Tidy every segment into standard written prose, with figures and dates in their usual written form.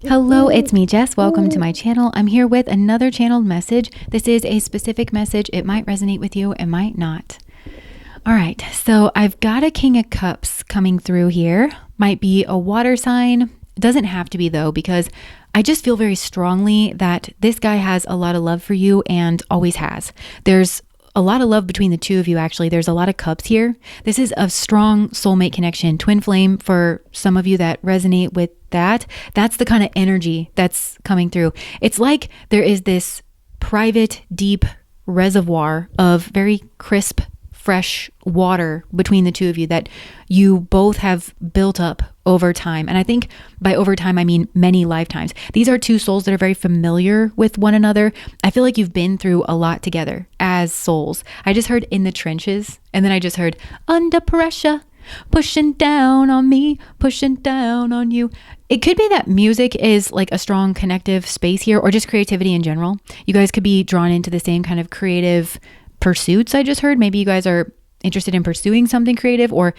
Hello, it's me, Jess. Welcome to my channel. I'm here with another channeled message. This is a specific message. It might resonate with you, it might not. All right, so I've got a King of Cups coming through here. Might be a water sign. It doesn't have to be though, because I just feel very strongly that this guy has a lot of love for you and always has. There's a lot of love between the two of you, actually. There's a lot of cups here. This is a strong soulmate connection, twin flame for some of you that resonate with that. That's the kind of energy that's coming through. It's like there is this private, deep reservoir of very crisp, fresh water between the two of you that you both have built up over time. And I think by over time, I mean many lifetimes. These are two souls that are very familiar with one another. I feel like you've been through a lot together as souls. I just heard in the trenches, and then I just heard under pressure, pushing down on me, pushing down on you. It could be that music is like a strong connective space here, or just creativity in general. You guys could be drawn into the same kind of creative pursuits. I just heard maybe you guys are interested in pursuing something creative, or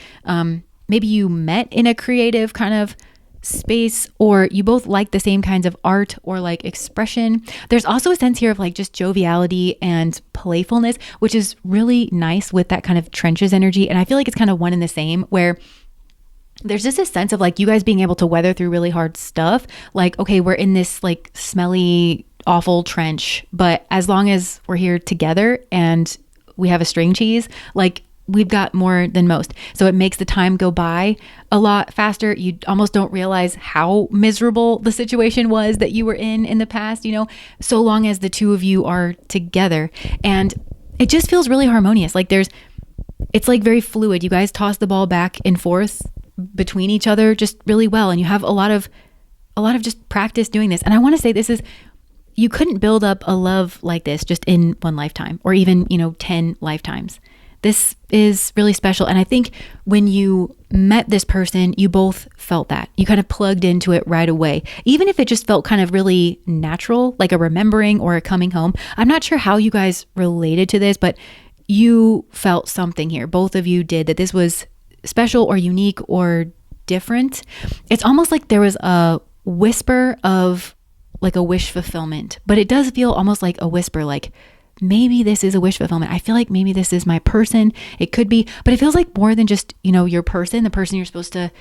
maybe you met in a creative kind of space, or you both like the same kinds of art or like expression. There's also a sense here of like just joviality and playfulness, which is really nice with that kind of trenches energy. And I feel like it's kind of one and the same, where there's just a sense of like you guys being able to weather through really hard stuff. Like, okay, we're in this like smelly, awful trench, but as long as we're here together and we have a string cheese, like we've got more than most. So it makes the time go by a lot faster. You almost don't realize how miserable the situation was that you were in the past, you know, so long as the two of you are together. And it just feels really harmonious. Like it's like very fluid. You guys toss the ball back and forth between each other just really well. And you have a lot of just practice doing this. And I want to say you couldn't build up a love like this just in one lifetime, or even, 10 lifetimes. This is really special. And I think when you met this person, you both felt that. You kind of plugged into it right away. Even if it just felt kind of really natural, like a remembering or a coming home. I'm not sure how you guys related to this, but you felt something here. Both of you did, that this was special or unique or different. It's almost like there was a whisper of like a wish fulfillment, but it does feel almost like a whisper, like maybe this is a wish fulfillment. I feel like maybe this is my person. It could be, but it feels like more than just, your person, the person you're supposed to,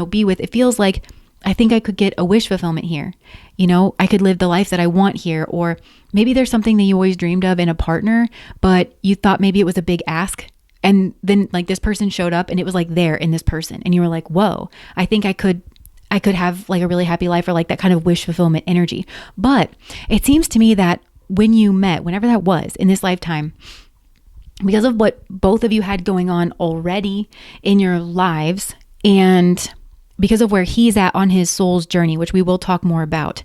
be with. It feels like, I think I could get a wish fulfillment here. I could live the life that I want here. Or maybe there's something that you always dreamed of in a partner, but you thought maybe it was a big ask. And then like this person showed up and it was like there in this person. And you were like, whoa, I think I could have like a really happy life, or like that kind of wish fulfillment energy. But it seems to me that when you met, whenever that was in this lifetime, because of what both of you had going on already in your lives, and because of where he's at on his soul's journey, which we will talk more about,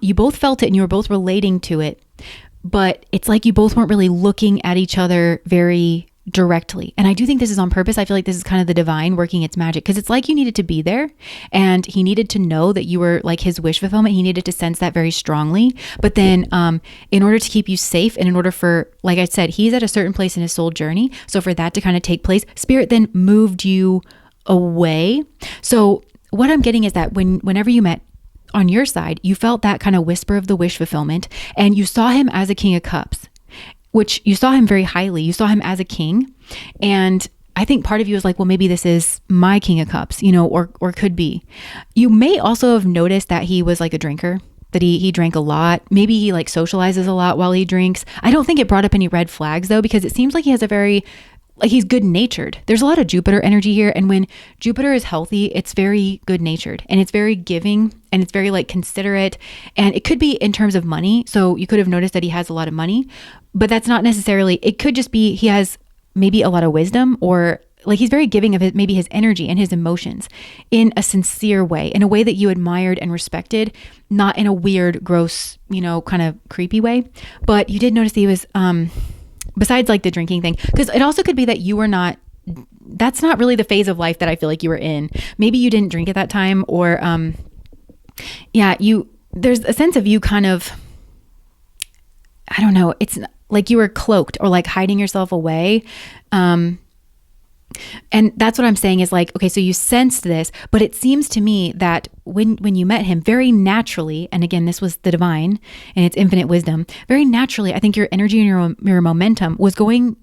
you both felt it and you were both relating to it, but it's like you both weren't really looking at each other very directly. And I do think this is on purpose. I feel like this is kind of the divine working its magic, because it's like you needed to be there and he needed to know that you were like his wish fulfillment. He needed to sense that very strongly. But then in order to keep you safe, and in order for, like I said, he's at a certain place in his soul journey. So for that to kind of take place, spirit then moved you away. So what I'm getting is that whenever you met on your side, you felt that kind of whisper of the wish fulfillment, and you saw him as a King of Cups, which you saw him very highly. You saw him as a king. And I think part of you is like, well, maybe this is my King of Cups, or could be. You may also have noticed that he was like a drinker, that he drank a lot. Maybe he like socializes a lot while he drinks. I don't think it brought up any red flags though, because it seems like he has he's good natured. There's a lot of Jupiter energy here. And when Jupiter is healthy, it's very good natured and it's very giving and it's very like considerate. And it could be in terms of money. So you could have noticed that he has a lot of money, but that's not necessarily, it could just be, he has maybe a lot of wisdom, or like he's very giving of maybe his energy and his emotions in a sincere way, in a way that you admired and respected, not in a weird, gross, kind of creepy way. But you did notice that he was, besides like the drinking thing, because it also could be that that's not really the phase of life that I feel like you were in. Maybe you didn't drink at that time, or there's a sense of you kind of, I don't know, it's like you were cloaked or like hiding yourself away. And that's what I'm saying is like, okay, so you sensed this, but it seems to me that when you met him very naturally, and again, this was the divine and its infinite wisdom, very naturally, I think your energy and your momentum was going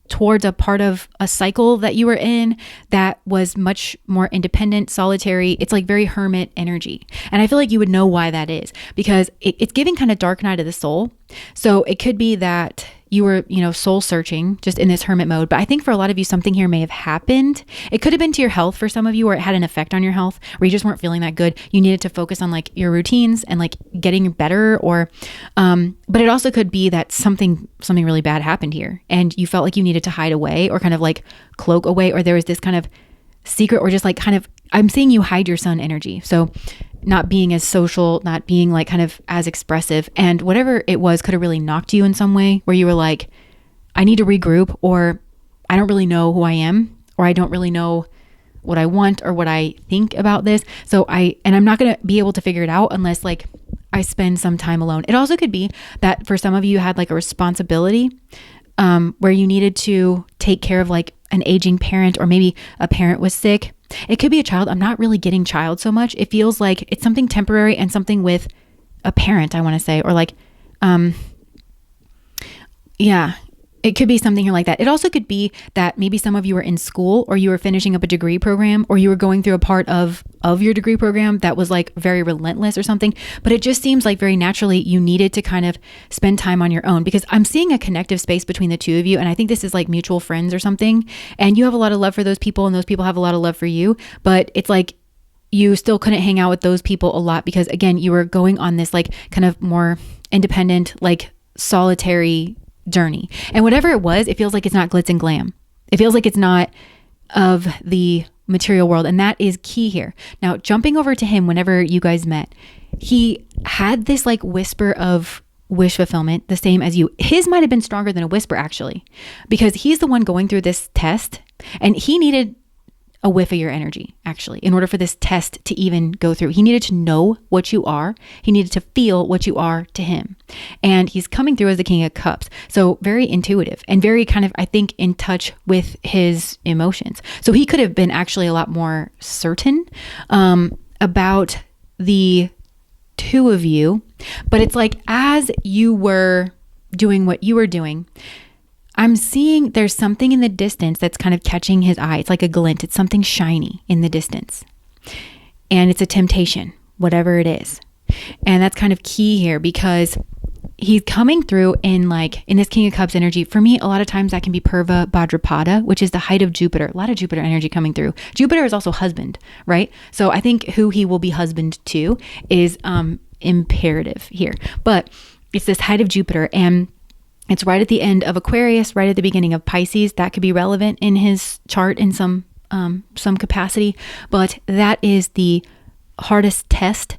towards a part of a cycle that you were in that was much more independent, solitary. It's like very hermit energy. And I feel like you would know why that is, because it's giving kind of dark night of the soul. So it could be that you were, soul searching just in this hermit mode. But I think for a lot of you, something here may have happened. It could have been to your health for some of you, or it had an effect on your health where you just weren't feeling that good. You needed to focus on like your routines and like getting better, or, but it also could be that something really bad happened here and you felt like you needed to hide away or kind of like cloak away, or there was this kind of secret, or just like kind of, I'm seeing you hide your sun energy. So not being as social, not being like kind of as expressive, and whatever it was could have really knocked you in some way where you were like, I need to regroup, or I don't really know who I am, or I don't really know what I want or what I think about this. So I'm not going to be able to figure it out unless like I spend some time alone. It also could be that for some of you had like a responsibility where you needed to take care of like an aging parent, or maybe a parent was sick. It could be a child. I'm not really getting child so much. It feels like it's something temporary and something with a parent, I want to say, or like, it could be something here like that. It also could be that maybe some of you were in school, or you were finishing up a degree program, or you were going through a part of your degree program that was like very relentless or something. But it just seems like very naturally you needed to kind of spend time on your own, because I'm seeing a connective space between the two of you. And I think this is like mutual friends or something. And you have a lot of love for those people, and those people have a lot of love for you. But it's like you still couldn't hang out with those people a lot because, again, you were going on this like kind of more independent, like solitary journey. And whatever it was, it feels like it's not glitz and glam. It feels like it's not of the material world. And that is key here. Now, jumping over to him, whenever you guys met, he had this like whisper of wish fulfillment, the same as you. His might have been stronger than a whisper, actually, because he's the one going through this test, and he needed a whiff of your energy, actually, in order for this test to even go through. He needed to know what you are. He needed to feel what you are to him. And he's coming through as the King of Cups. So very intuitive and very kind of, I think, in touch with his emotions. So he could have been actually a lot more certain about the two of you. But it's like, as you were doing what you were doing, I'm seeing there's something in the distance that's kind of catching his eye. It's like a glint. It's something shiny in the distance. And it's a temptation, whatever it is. And that's kind of key here, because he's coming through in this King of Cups energy. For me, a lot of times that can be Purva Bhadrapada, which is the height of Jupiter. A lot of Jupiter energy coming through. Jupiter is also husband, right? So I think who he will be husband to is imperative here. But it's this height of Jupiter, and it's right at the end of Aquarius, right at the beginning of Pisces. That could be relevant in his chart in some capacity, but that is the hardest test.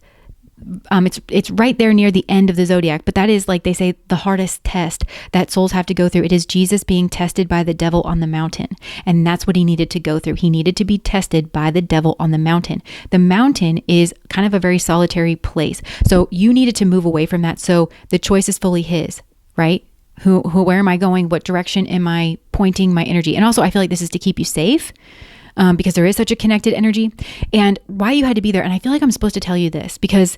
It's right there near the end of the zodiac, but that is, like they say, the hardest test that souls have to go through. It is Jesus being tested by the devil on the mountain, and that's what he needed to go through. He needed to be tested by the devil on the mountain. The mountain is kind of a very solitary place, so you needed to move away from that. So the choice is fully his, right? Where am I going? What direction am I pointing my energy? And also, I feel like this is to keep you safe, because there is such a connected energy, and why you had to be there. And I feel like I'm supposed to tell you this because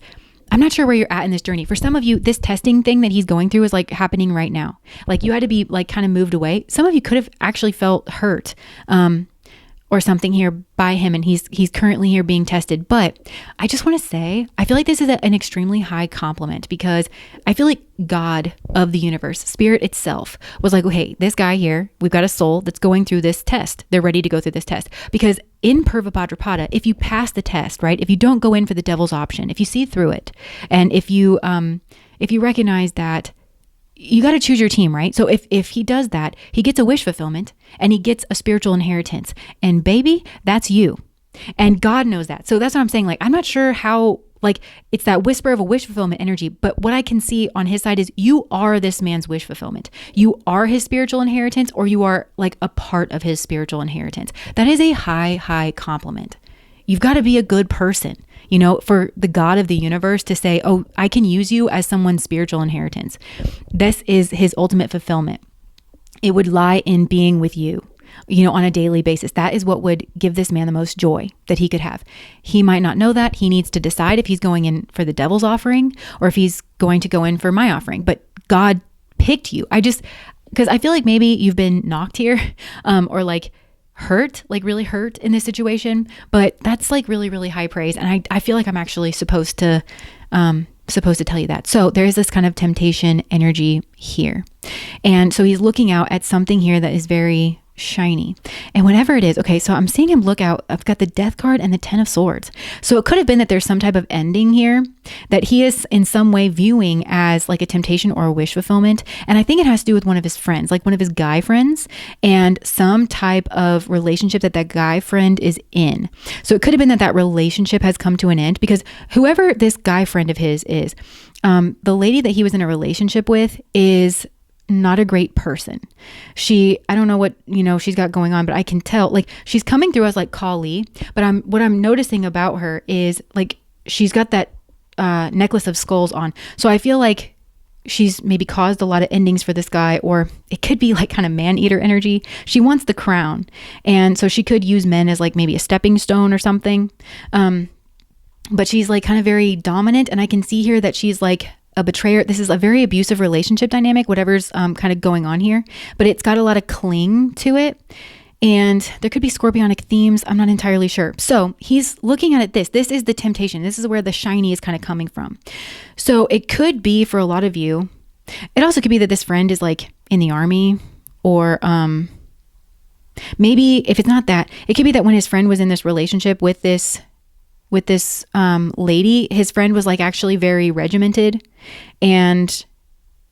I'm not sure where you're at in this journey. For some of you, this testing thing that he's going through is like happening right now. Like you had to be like kind of moved away. Some of you could have actually felt hurt, or something here by him, and he's currently here being tested. But I just want to say, I feel like this is an extremely high compliment, because I feel like God of the universe, spirit itself, was like, okay, this guy here, we've got a soul that's going through this test. They're ready to go through this test. Because in Purva Bhadrapada, if you pass the test, right, if you don't go in for the devil's option, if you see through it, and if you recognize that you got to choose your team, right? So if he does that, he gets a wish fulfillment, and he gets a spiritual inheritance, and baby, that's you. And God knows that. So that's what I'm saying. Like, I'm not sure how, like, it's that whisper of a wish fulfillment energy, but what I can see on his side is you are this man's wish fulfillment. You are his spiritual inheritance, or you are like a part of his spiritual inheritance. That is a high, high compliment. You've got to be a good person, for the God of the universe to say, oh, I can use you as someone's spiritual inheritance. This is his ultimate fulfillment. It would lie in being with you. on a daily basis. That is what would give this man the most joy that he could have. He might not know that. He needs to decide if he's going in for the devil's offering or if he's going to go in for my offering. But God picked you. Because I feel like maybe you've been knocked here or like hurt, like really hurt in this situation. But that's like really, really high praise. And I feel like I'm actually supposed to tell you that. So there is this kind of temptation energy here. And so he's looking out at something here that is very shiny. And whatever it is, okay, so I'm seeing him look out. I've got the Death card and the Ten of Swords. So it could have been that there's some type of ending here that he is in some way viewing as like a temptation or a wish fulfillment. And I think it has to do with one of his friends, like one of his guy friends, and some type of relationship that guy friend is in. So it could have been that relationship has come to an end because whoever this guy friend of his is, the lady that he was in a relationship with is not a great person. I don't know what, she's got going on, but I can tell like she's coming through as like Kali, but what I'm noticing about her is like, she's got that necklace of skulls on. So I feel like she's maybe caused a lot of endings for this guy, or it could be like kind of man-eater energy. She wants the crown. And so she could use men as like maybe a stepping stone or something. But she's like kind of very dominant. And I can see here that she's like a betrayer. This is a very abusive relationship dynamic, whatever's kind of going on here, but it's got a lot of cling to it. And there could be scorpionic themes. I'm not entirely sure. So he's looking at it. This is the temptation. This is where the shiny is kind of coming from. So it could be for a lot of you. It also could be that this friend is like in the army, or maybe if it's not that, it could be that when his friend was in this relationship with this lady, his friend was like actually very regimented. And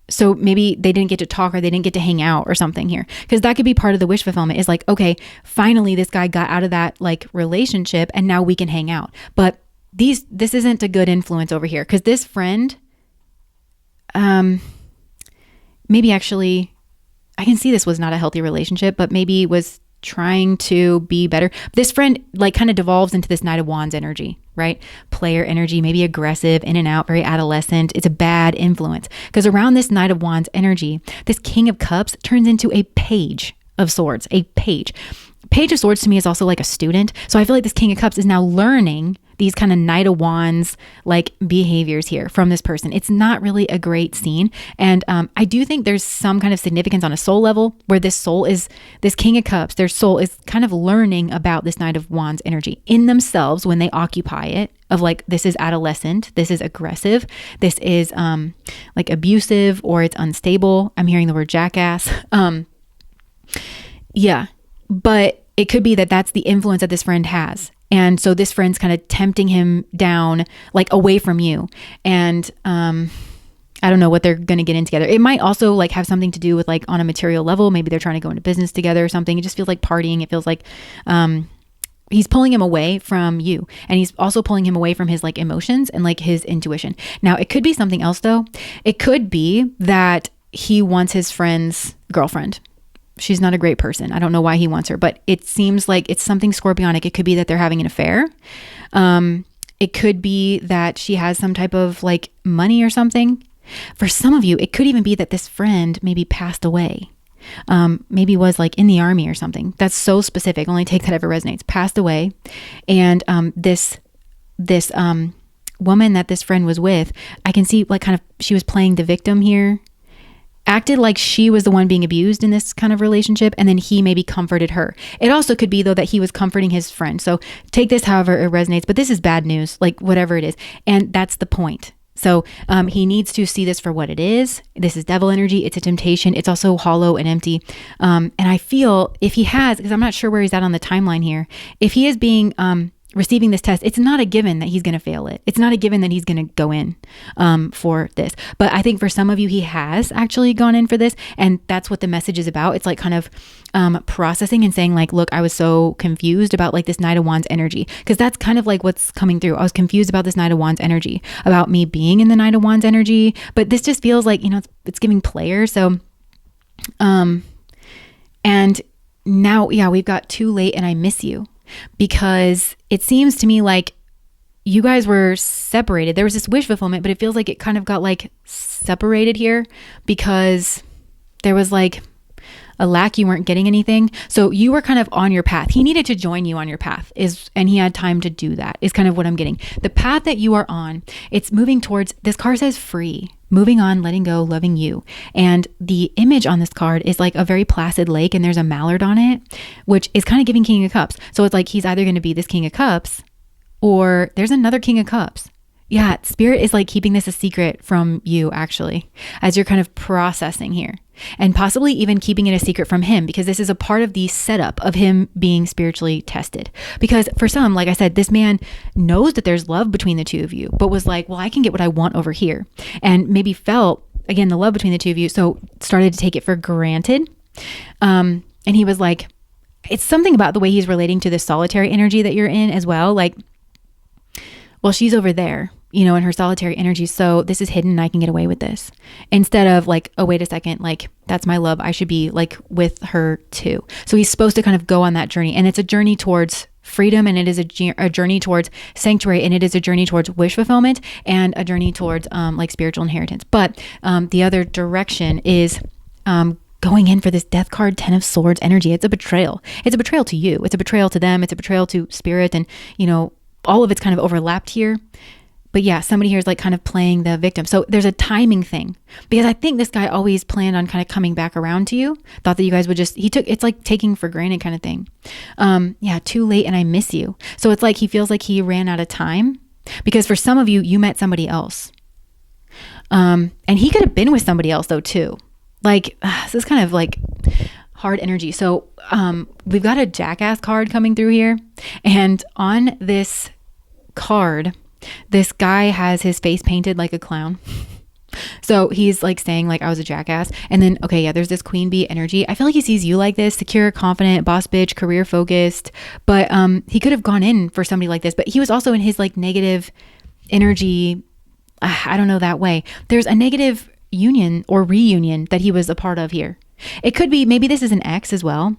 so maybe they didn't get to talk or they didn't get to hang out or something here. Because that could be part of the wish fulfillment is like, okay, finally this guy got out of that like relationship and now we can hang out. But this isn't a good influence over here. Because this friend, maybe actually, I can see this was not a healthy relationship, but maybe was trying to be better. This friend like kind of devolves into this Knight of Wands energy, right? Player energy, maybe aggressive, in and out, very adolescent. It's a bad influence because around this Knight of Wands energy, this King of Cups turns into a Page of Swords, a page. Page of Swords to me is also like a student. So I feel like this King of Cups is now learning these kind of Knight of Wands like behaviors here from this person. It's not really a great scene. And I do think there's some kind of significance on a soul level where this King of Cups, their soul is kind of learning about this Knight of Wands energy in themselves when they occupy it, of like, this is adolescent, this is aggressive, this is like abusive, or it's unstable. I'm hearing the word jackass. Yeah, but it could be that that's the influence that this friend has. And so this friend's kind of tempting him down, like away from you. And I don't know what they're going to get in together. It might also like have something to do with like on a material level. Maybe they're trying to go into business together or something. It just feels like partying. It feels like he's pulling him away from you. And he's also pulling him away from his like emotions and like his intuition. Now, it could be something else though. It could be that he wants his friend's girlfriend. She's not a great person. I don't know why he wants her, but it seems like it's something scorpionic. It could be that they're having an affair. It could be that she has some type of like money or something. For some of you, it could even be that this friend maybe passed away. Maybe was like in the army or something. That's so specific. Only take that if it resonates. Passed away. And this woman that this friend was with, I can see like kind of she was playing the victim here. Acted like she was the one being abused in this kind of relationship, and then he maybe comforted her. It also could be though that he was comforting his friend. So take this however it resonates, but this is bad news, like whatever it is. And that's the point. So he needs to see this for what it is. This is devil energy. It's a temptation. It's also hollow and empty. And I feel if he has, because I'm not sure where he's at on the timeline here, if he is being receiving this test, it's not a given that he's going to fail it. It's not a given that he's going to go in for this. But I think for some of you, he has actually gone in for this. And that's what the message is about. It's like kind of processing and saying like, look, I was so confused about like this Knight of Wands energy. Because that's kind of like what's coming through. I was confused about this Knight of Wands energy, about me being in the Knight of Wands energy. But this just feels like, it's giving player. So, and now, yeah, we've got too late and I miss you. Because it seems to me like you guys were separated. There was this wish fulfillment, but it feels like it kind of got like separated here because there was like a lack. You weren't getting anything. So you were kind of on your path. He needed to join you on your path and he had time to do that is kind of what I'm getting. The path that you are on, it's moving towards, this card says free, moving on, letting go, loving you. And the image on this card is like a very placid lake and there's a mallard on it, which is kind of giving King of Cups. So it's like, he's either going to be this King of Cups or there's another King of Cups. Yeah, Spirit is like keeping this a secret from you actually, as you're kind of processing here, and possibly even keeping it a secret from him, because this is a part of the setup of him being spiritually tested. Because for some, like I said, this man knows that there's love between the two of you, but was like, well, I can get what I want over here. And maybe felt, again, the love between the two of you, so started to take it for granted. And he was like, it's something about the way he's relating to this solitary energy that you're in as well. Like, well, she's over there, in her solitary energy. So this is hidden and I can get away with this, instead of like, oh, wait a second, like that's my love. I should be like with her too. So he's supposed to kind of go on that journey, and it's a journey towards freedom, and it is a journey towards sanctuary, and it is a journey towards wish fulfillment, and a journey towards like spiritual inheritance. But the other direction is going in for this death card, 10 of Swords energy. It's a betrayal. It's a betrayal to you. It's a betrayal to them. It's a betrayal to spirit, and all of it's kind of overlapped here. But yeah, somebody here is like kind of playing the victim. So there's a timing thing, because I think this guy always planned on kind of coming back around to you. Thought that you guys would it's like taking for granted kind of thing. Yeah, too late and I miss you. So it's like he feels like he ran out of time, because for some of you, you met somebody else. And he could have been with somebody else though too. Like, this is kind of like hard energy. So we've got a Jackass card coming through here. And on this card, this guy has his face painted like a clown. So he's like saying like, I was a jackass. And then, okay, yeah, there's this queen bee energy. I feel like he sees you like this, secure, confident, boss bitch, career focused. But he could have gone in for somebody like this, but he was also in his like negative energy. I don't know that way. There's a negative union or reunion that he was a part of here. It could be, maybe this is an ex as well.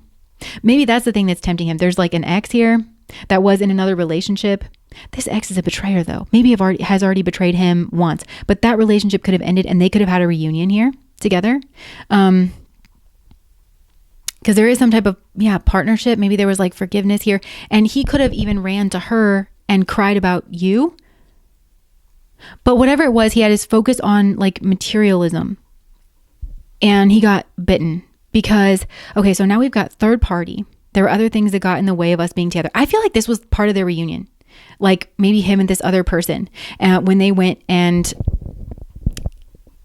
Maybe that's the thing that's tempting him. There's like an ex here that was in another relationship. This ex is a betrayer though. Maybe has already betrayed him once, but that relationship could have ended and they could have had a reunion here together. Because there is some type of, partnership. Maybe there was like forgiveness here, and he could have even ran to her and cried about you. But whatever it was, he had his focus on like materialism, and he got bitten because, okay, so now we've got third party. There were other things that got in the way of us being together. I feel like this was part of their reunion. Like maybe him and this other person, when they went and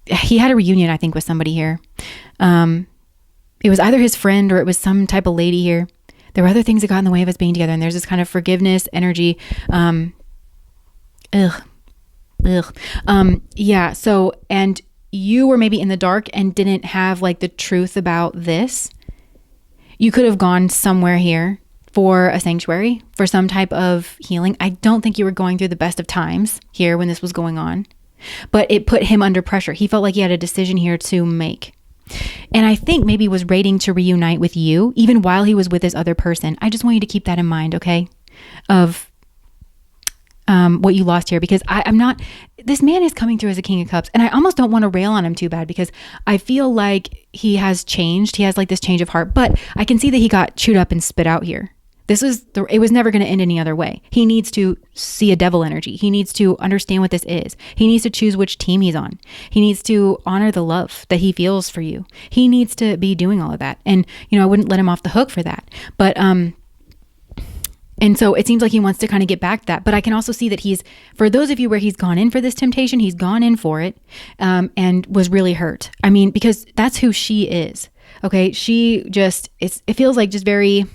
he had a reunion, I think, with somebody here. It was either his friend or it was some type of lady here. There were other things that got in the way of us being together. And there's this kind of forgiveness energy. Yeah. So, and you were maybe in the dark and didn't have like the truth about this. You could have gone somewhere here for a sanctuary, for some type of healing. I don't think you were going through the best of times here when this was going on, but it put him under pressure. He felt like he had a decision here to make. And I think maybe was waiting to reunite with you, even while he was with this other person. I just want you to keep that in mind, okay? Of what you lost here, because I'm not, this man is coming through as a King of Cups, and I almost don't want to rail on him too bad, because I feel like he has changed. He has like this change of heart, but I can see that he got chewed up and spit out here. It was never going to end any other way. He needs to see a devil energy. He needs to understand what this is. He needs to choose which team he's on. He needs to honor the love that he feels for you. He needs to be doing all of that. And, I wouldn't let him off the hook for that. But, and so it seems like he wants to kind of get back to that. But I can also see that for those of you where he's gone in for this temptation, he's gone in for it, and was really hurt. I mean, because that's who she is. Okay. She it feels like just very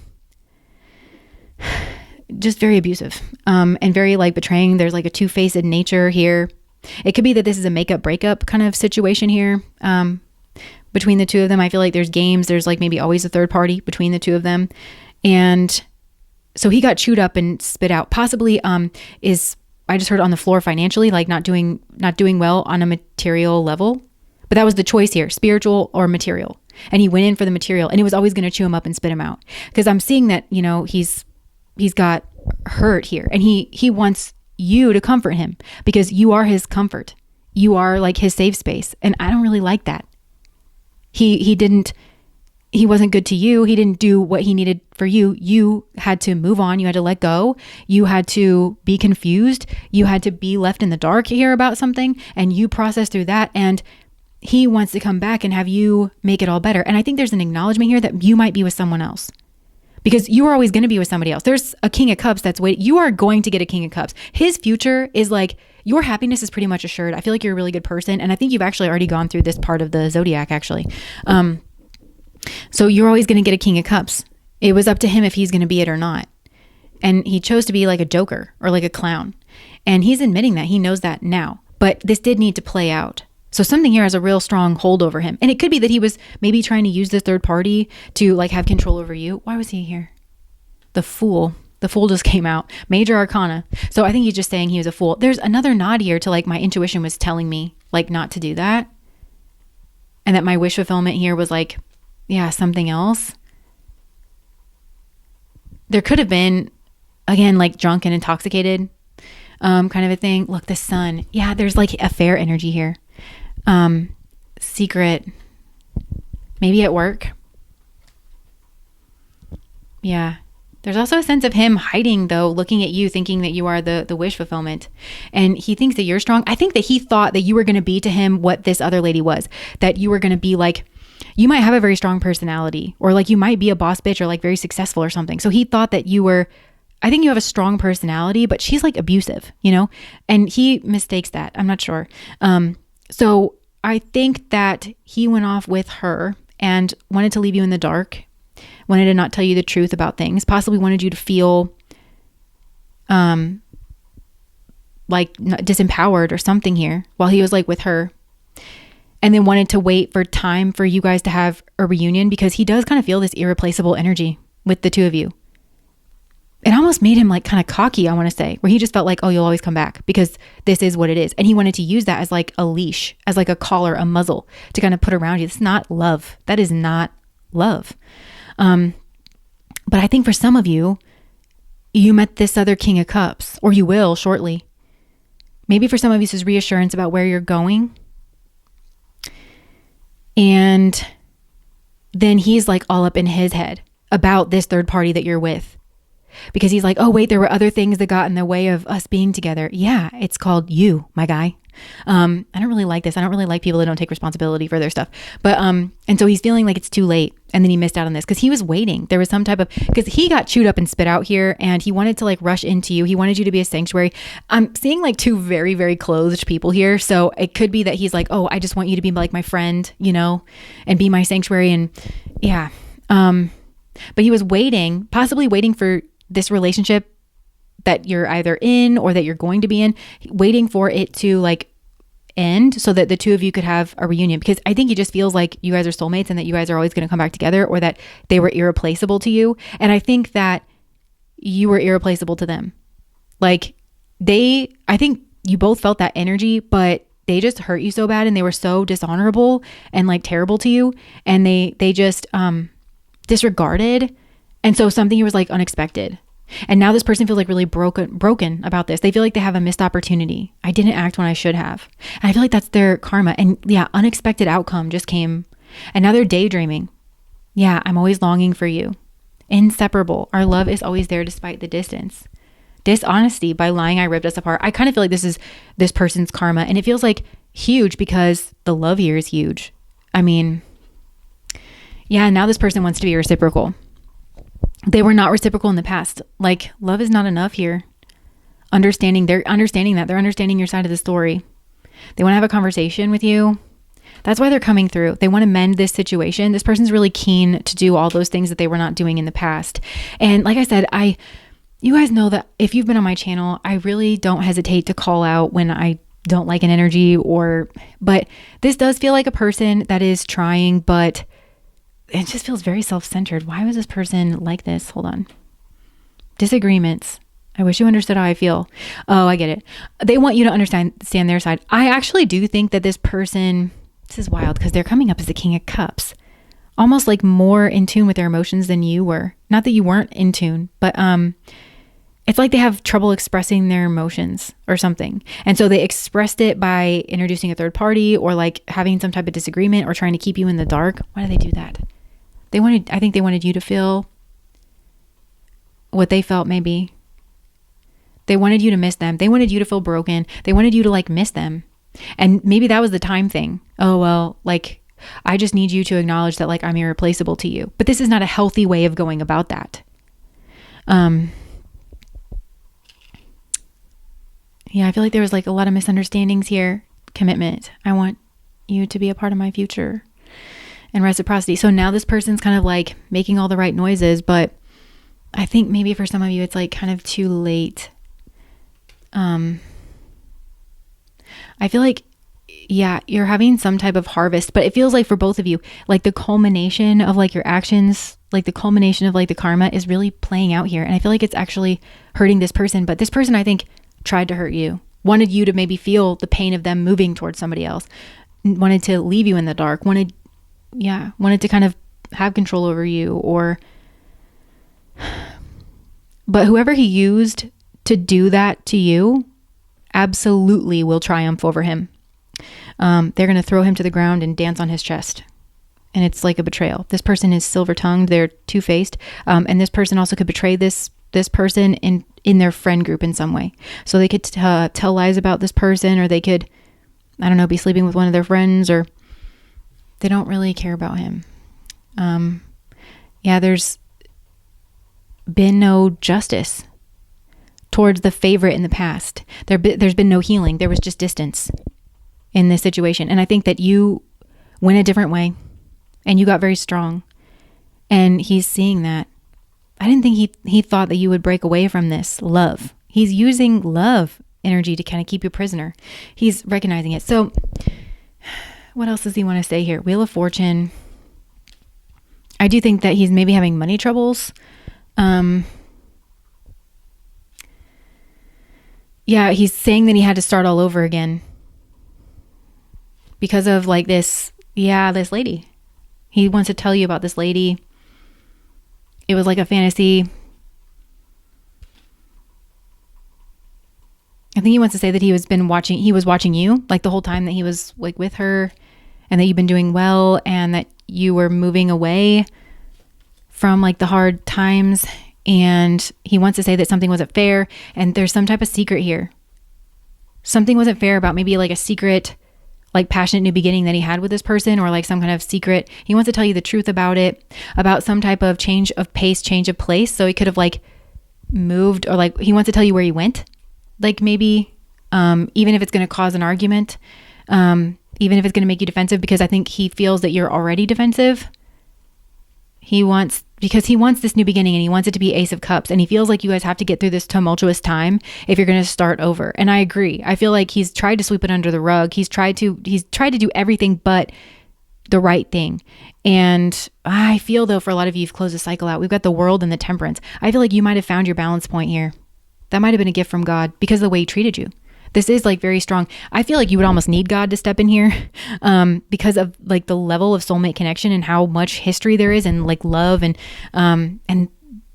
abusive, and very like betraying. There's like a two-faced nature here. It could be that this is a makeup breakup kind of situation here, between the two of them. I feel like there's games. There's like maybe always a third party between the two of them. And so he got chewed up and spit out. Possibly, I just heard on the floor financially, like not doing well on a material level. But that was the choice here, spiritual or material. And he went in for the material, and it was always going to chew him up and spit him out. Because I'm seeing that, he's got hurt here, and he wants you to comfort him, because you are his comfort. You are like his safe space. And I don't really like that. He he wasn't good to you. He didn't do what he needed for you. You had to move on. You had to let go. You had to be confused. You had to be left in the dark here about something, and you process through that. And he wants to come back and have you make it all better. And I think there's an acknowledgement here that you might be with someone else, because you are always going to be with somebody else. There's a King of Cups that's waiting. You are going to get a King of Cups. His future is like, your happiness is pretty much assured. I feel like you're a really good person. And I think you've actually already gone through this part of the zodiac, actually. So you're always going to get a King of Cups. It was up to him if he's going to be it or not. And he chose to be like a joker or like a clown. And he's admitting that. He knows that now. But this did need to play out. So something here has a real strong hold over him. And it could be that he was maybe trying to use the third party to like have control over you. Why was he here? The Fool. The Fool just came out. Major Arcana. So I think he's just saying he was a fool. There's another nod here to like my intuition was telling me like not to do that. And that my wish fulfillment here was like, yeah, something else. There could have been, again, like drunk and intoxicated kind of a thing. Look, the Sun. Yeah, there's like affair energy here. Secret. Maybe at work. Yeah. There's also a sense of him hiding, though, looking at you, thinking that you are the wish fulfillment. And he thinks that you're strong. I think that he thought that you were going to be to him what this other lady was. That you were going to be like, you might have a very strong personality, or like you might be a boss bitch or like very successful or something. So he thought that you were, I think you have a strong personality, but she's like abusive, you know? And he mistakes that. I'm not sure. So I think that he went off with her and wanted to leave you in the dark, wanted to not tell you the truth about things, possibly wanted you to feel like disempowered or something here while he was like with her. And then wanted to wait for time for you guys to have a reunion, because he does kind of feel this irreplaceable energy with the two of you. It almost made him like kind of cocky, I want to say, where he just felt like, oh, you'll always come back because this is what it is. And he wanted to use that as like a leash, as like a collar, a muzzle to kind of put around you. It's not love. That is not love. But I think for some of you, you met this other King of Cups, or you will shortly. Maybe for some of you, this is reassurance about where you're going. And then he's like all up in his head about this third party that you're with, because he's like, oh wait, there were other things that got in the way of us being together. Yeah, it's called you, my guy. I don't really like this. I don't really like people that don't take responsibility for their stuff. But and so he's feeling like it's too late, and then he missed out on this because he was waiting. There was some type of, because he got chewed up and spit out here, and he wanted to like rush into you. He wanted you to be a sanctuary. I'm seeing like two very, very closed people here. So it could be that he's like, oh, I just want you to be like my friend, you know, and be my sanctuary. And yeah. But he was waiting, possibly waiting for this relationship that you're either in or that you're going to be in, waiting for it to like end so that the two of you could have a reunion. Because I think he just feels like you guys are soulmates and that you guys are always going to come back together, or that they were irreplaceable to you. And I think that you were irreplaceable to them. Like I think you both felt that energy, but they just hurt you so bad and they were so dishonorable and like terrible to you. And they just disregarded. And so something here was like unexpected. And now this person feels like really broken about this. They feel like they have a missed opportunity. I didn't act when I should have. And I feel like that's their karma. And yeah, unexpected outcome just came. And now they're daydreaming. Yeah, I'm always longing for you. Inseparable. Our love is always there despite the distance. Dishonesty. By lying, I ripped us apart. I kind of feel like this is this person's karma. And it feels like huge because the love here is huge. I mean, yeah, now this person wants to be reciprocal. They were not reciprocal in the past. Like, love is not enough here. They're understanding that. They're understanding your side of the story. They want to have a conversation with you. That's why they're coming through. They want to mend this situation. This person's really keen to do all those things that they were not doing in the past. And like I said, you guys know that if you've been on my channel, I really don't hesitate to call out when I don't like an energy, but this does feel like a person that is trying, but it just feels very self-centered. Why was this person like this? Hold on. Disagreements. I wish you understood how I feel. Oh, I get it. They want you to understand their side. I actually do think that this person, this is wild because they're coming up as the King of Cups, almost like more in tune with their emotions than you were. Not that you weren't in tune, but it's like they have trouble expressing their emotions or something. And so they expressed it by introducing a third party or like having some type of disagreement or trying to keep you in the dark. Why do they do that? I think they wanted you to feel what they felt maybe. They wanted you to miss them. They wanted you to feel broken. They wanted you to like miss them. And maybe that was the time thing. Oh, well, like, I just need you to acknowledge that like I'm irreplaceable to you. But this is not a healthy way of going about that. Yeah, I feel like there was like a lot of misunderstandings here. Commitment. I want you to be a part of my future. And reciprocity. So now this person's kind of like making all the right noises, but I think maybe for some of you it's like kind of too late. I feel like, yeah, you're having some type of harvest, but it feels like for both of you, like the culmination of like your actions, like the culmination of like the karma is really playing out here. And I feel like it's actually hurting this person, but this person I think tried to hurt you, wanted you to maybe feel the pain of them moving towards somebody else, wanted to leave you in the dark, wanted to kind of have control over you, but whoever he used to do that to you absolutely will triumph over him. They're going to throw him to the ground and dance on his chest. And it's like a betrayal. This person is silver-tongued. They're two-faced. And this person also could betray this person in their friend group in some way. So they could tell lies about this person, or they could, I don't know, be sleeping with one of their friends, or they don't really care about him. There's been no justice towards the favorite in the past. There's been no healing. There was just distance in this situation. And I think that you went a different way and you got very strong, and he's seeing that. I didn't think he thought that you would break away from this love. He's using love energy to kind of keep you prisoner. He's recognizing it. So what else does he want to say here? Wheel of Fortune. I do think that he's maybe having money troubles. He's saying that he had to start all over again because of like this lady. He wants to tell you about this lady. It was like a fantasy. I think he wants to say that he was watching you like the whole time that he was like with her, and that you've been doing well, and that you were moving away from like the hard times. And he wants to say that something wasn't fair, and there's some type of secret here. Something wasn't fair about maybe like a secret, like passionate new beginning that he had with this person, or like some kind of secret. He wants to tell you the truth about it, about some type of change of pace, change of place. So he could have like moved, or like he wants to tell you where he went. Like maybe, even if it's going to cause an argument, even if it's going to make you defensive, because I think he feels that you're already defensive. Because he wants this new beginning, and he wants it to be Ace of Cups, and he feels like you guys have to get through this tumultuous time if you're going to start over. And I agree. I feel like he's tried to sweep it under the rug. He's tried to do everything but the right thing. And I feel though, for a lot of you, you've closed the cycle out. We've got the World and the Temperance. I feel like you might have found your balance point here. That might have been a gift from God because of the way he treated you. This is like very strong. I feel like you would almost need God to step in here, because of like the level of soulmate connection and how much history there is, and like love, and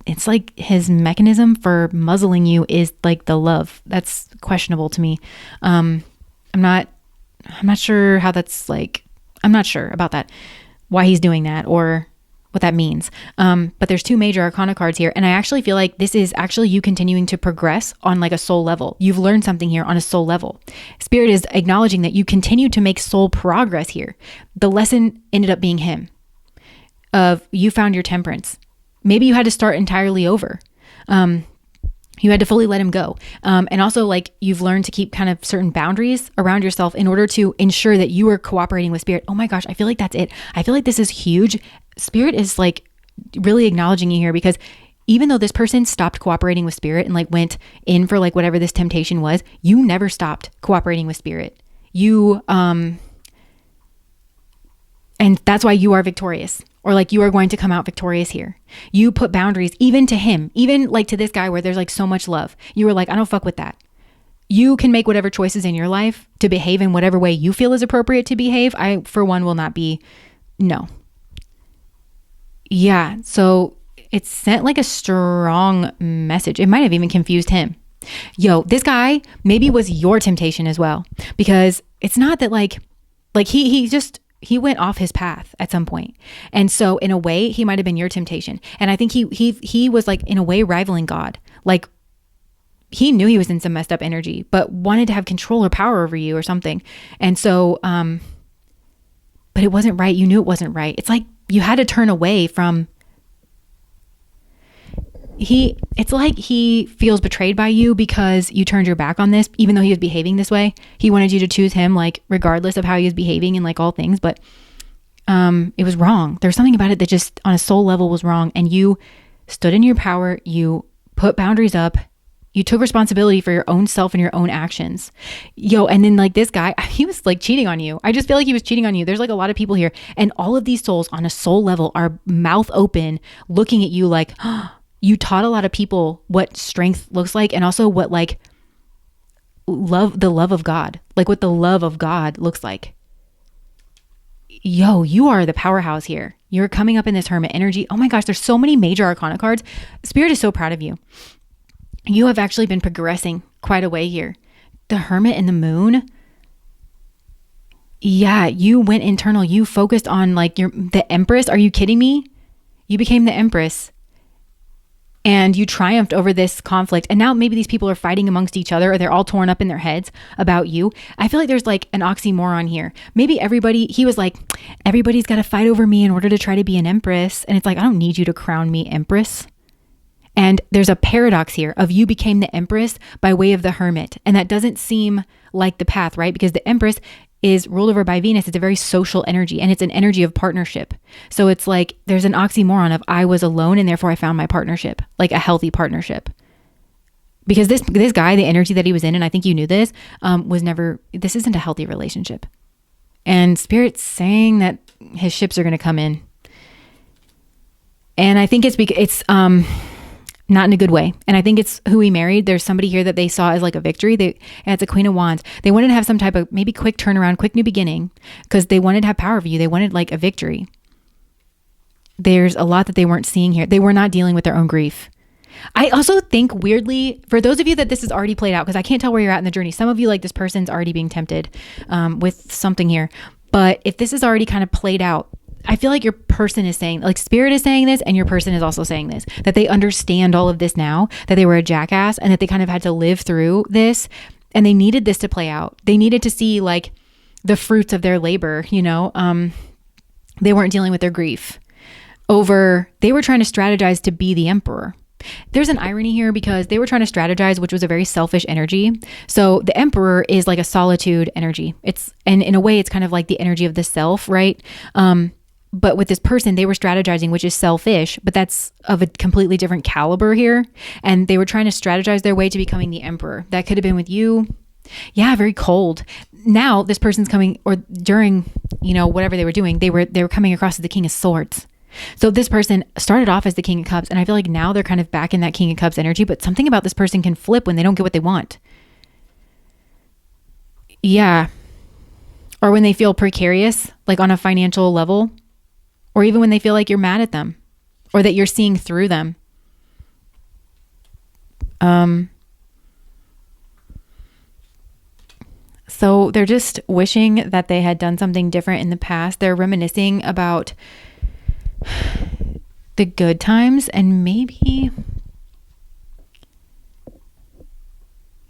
it's like his mechanism for muzzling you is like the love. That's questionable to me. I'm not sure how that's like, I'm not sure about that, why he's doing that or what that means. But there's two major arcana cards here. And I actually feel like this is actually you continuing to progress on like a soul level. You've learned something here on a soul level. Spirit is acknowledging that you continue to make soul progress here. The lesson ended up being him, of you found your temperance. Maybe you had to start entirely over. You had to fully let him go. And also like you've learned to keep kind of certain boundaries around yourself in order to ensure that you are cooperating with Spirit. Oh my gosh, I feel like that's it. I feel like this is huge. Spirit is like really acknowledging you here, because even though this person stopped cooperating with Spirit and like went in for like whatever this temptation was, you never stopped cooperating with Spirit. You, and that's why you are victorious, or like you are going to come out victorious here. You put boundaries even to him, even like to this guy where there's like so much love. You were like, I don't fuck with that. You can make whatever choices in your life to behave in whatever way you feel is appropriate to behave. I, for one, will not be, no. Yeah, so it sent like a strong message. It might have even confused him. Yo, this guy maybe was your temptation as well, because it's not that like he just went off his path at some point. And so in a way, he might have been your temptation. And I think he was like in a way rivaling God. Like he knew he was in some messed up energy, but wanted to have control or power over you or something. And so, but it wasn't right. You knew it wasn't right. It's like you had to turn away from it's like he feels betrayed by you because you turned your back on this, even though he was behaving this way. He wanted you to choose him, like regardless of how he was behaving and like all things, but it was wrong. There's something about it that just on a soul level was wrong. And you stood in your power. You put boundaries up. You took responsibility for your own self and your own actions. And then like this guy, he was like cheating on you. I just feel like he was cheating on you. There's like a lot of people here, and all of these souls on a soul level are mouth open, looking at you like, oh, you taught a lot of people what strength looks like, and also what like the love of God, like what the love of God looks like. You are the powerhouse here. You're coming up in this hermit energy. Oh my gosh, there's so many major arcana cards. Spirit is so proud of you. You have actually been progressing quite a way here. The hermit and the moon. Yeah, you went internal. You focused on like the empress. Are you kidding me? You became the empress. And you triumphed over this conflict. And now maybe these people are fighting amongst each other, or they're all torn up in their heads about you. I feel like there's like an oxymoron here. Maybe he was like, everybody's got to fight over me in order to try to be an empress. And it's like, I don't need you to crown me empress. And there's a paradox here of you became the empress by way of the hermit. And that doesn't seem like the path, right? Because the empress is ruled over by Venus. It's a very social energy, and it's an energy of partnership. So it's like there's an oxymoron of I was alone and therefore I found my partnership, like a healthy partnership. Because this guy, the energy that he was in, and I think you knew this, this isn't a healthy relationship. And Spirit's saying that his ships are going to come in. And I think it's not in a good way. And I think it's who he married. There's somebody here that they saw as like a victory. It's a Queen of Wands. They wanted to have some type of maybe quick turnaround, quick new beginning, because they wanted to have power over you. They wanted like a victory. There's a lot that they weren't seeing here. They were not dealing with their own grief. I also think weirdly, for those of you that this is already played out, because I can't tell where you're at in the journey. Some of you, like this person's already being tempted with something here. But if this is already kind of played out, I feel like your person is saying, like Spirit is saying this, and your person is also saying this, that they understand all of this now, that they were a jackass and that they kind of had to live through this, and they needed this to play out. They needed to see like the fruits of their labor, they weren't dealing with their grief they were trying to strategize to be the emperor. There's an irony here because they were trying to strategize, which was a very selfish energy. So the emperor is like a solitude energy. And in a way, it's kind of like the energy of the self, right? But with this person, they were strategizing, which is selfish, but that's of a completely different caliber here. And they were trying to strategize their way to becoming the emperor. That could have been with you. Yeah, very cold. Now this person's coming, or during, whatever they were doing, they were coming across as the King of Swords. So this person started off as the King of Cups, and I feel like now they're kind of back in that King of Cups energy, but something about this person can flip when they don't get what they want. Yeah. Or when they feel precarious, like on a financial level. Or even when they feel like you're mad at them, or that you're seeing through them. So they're just wishing that they had done something different in the past. They're reminiscing about the good times, and maybe,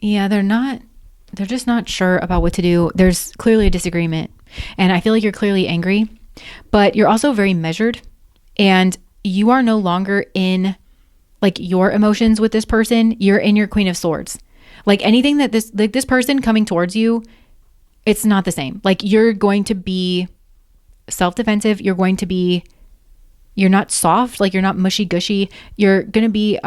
they're just not sure about what to do. There's clearly a disagreement, and I feel like you're clearly angry. But you're also very measured, and you are no longer in like your emotions with this person. You're in your Queen of Swords. Like anything that this person coming towards you, it's not the same. Like you're going to be self-defensive. You're not soft. Like you're not mushy gushy. You're going to be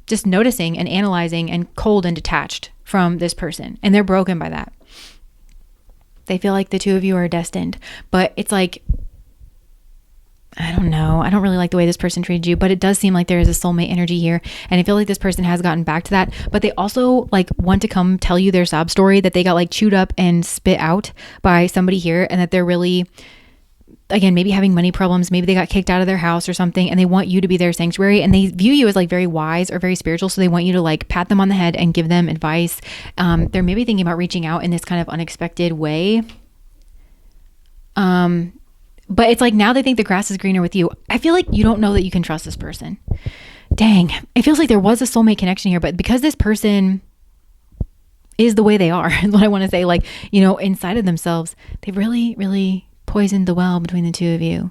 just noticing and analyzing and cold and detached from this person. And they're broken by that. They feel like the two of you are destined, but it's like, I don't know. I don't really like the way this person treated you, but it does seem like there is a soulmate energy here. And I feel like this person has gotten back to that, but they also like want to come tell you their sob story, that they got like chewed up and spit out by somebody here, and that they're really, again, maybe having money problems. Maybe they got kicked out of their house or something, and they want you to be their sanctuary, and they view you as like very wise or very spiritual. So they want you to like pat them on the head and give them advice. They're maybe thinking about reaching out in this kind of unexpected way. But it's like now they think the grass is greener with you. I feel like you don't know that you can trust this person. Dang, it feels like there was a soulmate connection here, but because this person is the way they are, is what I want to say, like, you know, inside of themselves, they've really, really poisoned the well between the two of you.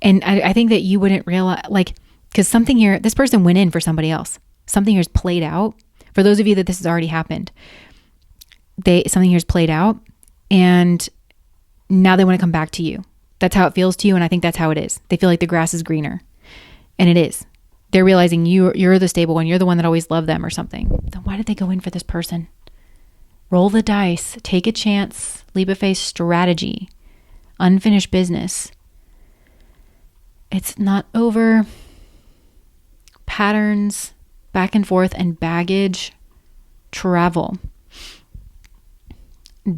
And I think that you wouldn't realize, like, because something here, this person went in for somebody else. Something here's played out. For those of you that this has already happened, something here's played out, and now they want to come back to you. That's how it feels to you, and I think that's how it is. They feel like the grass is greener, and it is. They're realizing you're the stable one. You're the one that always loved them or something. Then why did they go in for this person? Roll the dice. Take a chance. Leap of faith strategy. Unfinished business. It's not over. Patterns, back and forth, and baggage. Travel.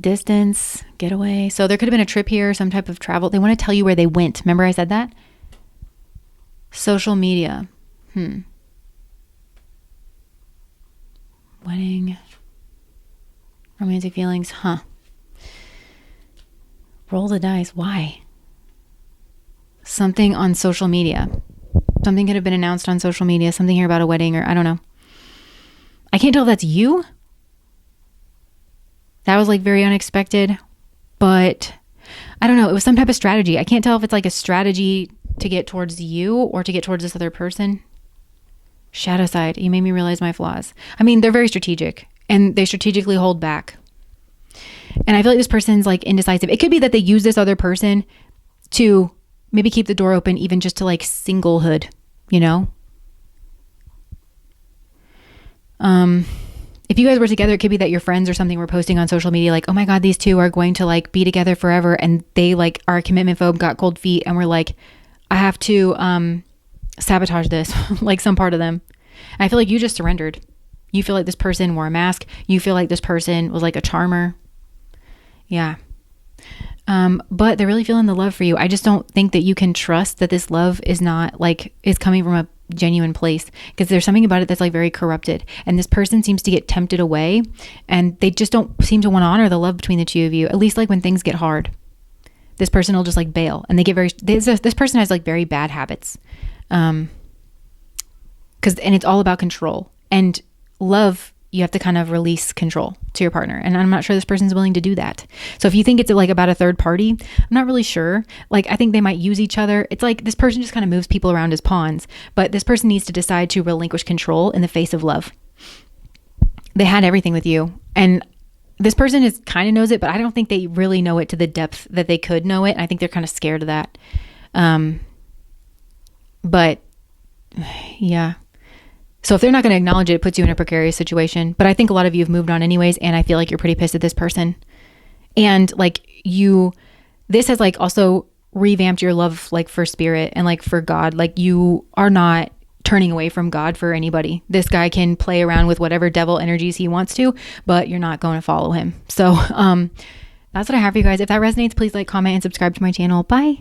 Distance, getaway. So there could have been a trip here, some type of travel. They want to tell you where they went. Remember I said that? Social media. Wedding. Romantic feelings. Roll the dice. Why? Something on social media. Something could have been announced on social media. Something here about a wedding, or I don't know. I can't tell if that's you. That was like very unexpected, but I don't know. It was some type of strategy. I can't tell if it's like a strategy to get towards you or to get towards this other person. Shadow side. You made me realize my flaws. I mean, they're very strategic, and they strategically hold back. And I feel like this person's like indecisive. It could be that they use this other person to maybe keep the door open, even just to like singlehood, you know? If you guys were together, it could be that your friends or something were posting on social media like, oh my God, these two are going to like be together forever. And they like are a commitment phobe, got cold feet, and we're like, I have to sabotage this, like some part of them. And I feel like you just surrendered. You feel like this person wore a mask. You feel like this person was like a charmer. Yeah. But they're really feeling the love for you. I just don't think that you can trust that this love is not like, is coming from a genuine place, because there's something about it that's like very corrupted, and this person seems to get tempted away, and they just don't seem to want to honor the love between the two of you. At least like when things get hard, this person will just like bail, and they get this person has like very bad habits. And it's all about control and love. You have to kind of release control to your partner. And I'm not sure this person's willing to do that. So if you think it's like about a third party, I'm not really sure. Like, I think they might use each other. It's like this person just kind of moves people around as pawns, but this person needs to decide to relinquish control in the face of love. They had everything with you, and this person is kind of knows it, but I don't think they really know it to the depth that they could know it. I think they're kind of scared of that. But yeah. So if they're not going to acknowledge it, it puts you in a precarious situation. But I think a lot of you have moved on anyways. And I feel like you're pretty pissed at this person. And like this has like also revamped your love, like for spirit and like for God. Like you are not turning away from God for anybody. This guy can play around with whatever devil energies he wants to, but you're not going to follow him. So that's what I have for you guys. If that resonates, please like, comment, and subscribe to my channel. Bye.